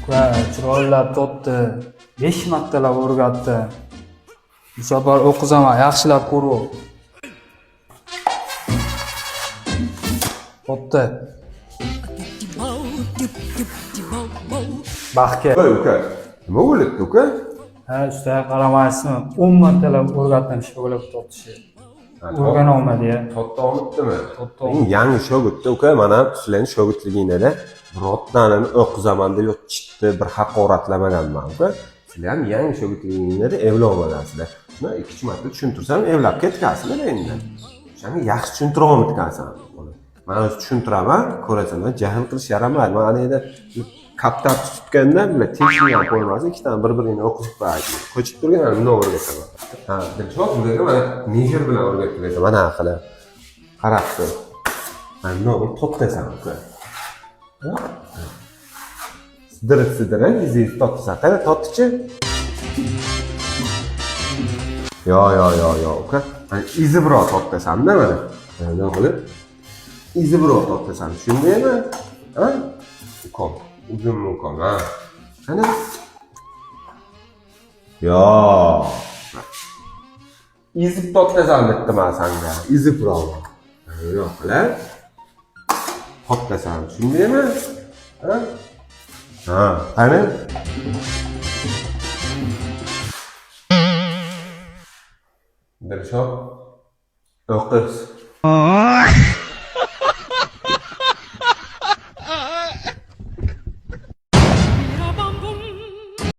Va chiroylab topdi. 5 martalab o'rgatdi. Bu safar o'qizaman, yaxshilab ko'rib. Topdi. Baxtga. Voy uka, nima bo'libdi uka? Ha, usta qaramaysizmi? 10 martalab o'rgatdim shogird topishni. O'rgana olmadi-ya. To'xta olibdimi? To'xta Men yangi shogirdda uka, mana sizlarning shogirdligingizda birortanini o'qizaman deb chitdi bir haqoratlamaganman uka. Sizlar ham yangi shogirdligingizda evlolmadingizlar. Buni 2 marta tushuntirsam evlab ketgansizlar endi. O'shani yaxshi tushuntira olmayotgansan. Men o'zi tushuntiraman, ko'rasanlar, jahl qilish yaramaydi. Men ana yerda kaptar tutganda bular tekshirib ham qo'ymasin, ikkitani bir-birini o'qitib qo'yadi. Qo'chib turgan uni o'rgataman. Ha, dilshod bularga mana mehr bilan o'rgatib mana qilib. Qarab tur. Mana buni to'xtasan uka. Sidirib, izingiz to'xtasan. Qani to'xtachi? Yo, uka. Mana izi biroq to'xtasan-da mana. Mana qilib. Izi biroq to'xtasan. Tushundingmi? Ha? Uka. Uzun mukom, ha. Qani? Yo. Izib to'xtasan debdi men senga. Izib biroq. Yo'q, qilib. To'xtasan. Tushundingmi? Ha? Ha, qani? Dilshod o'qis.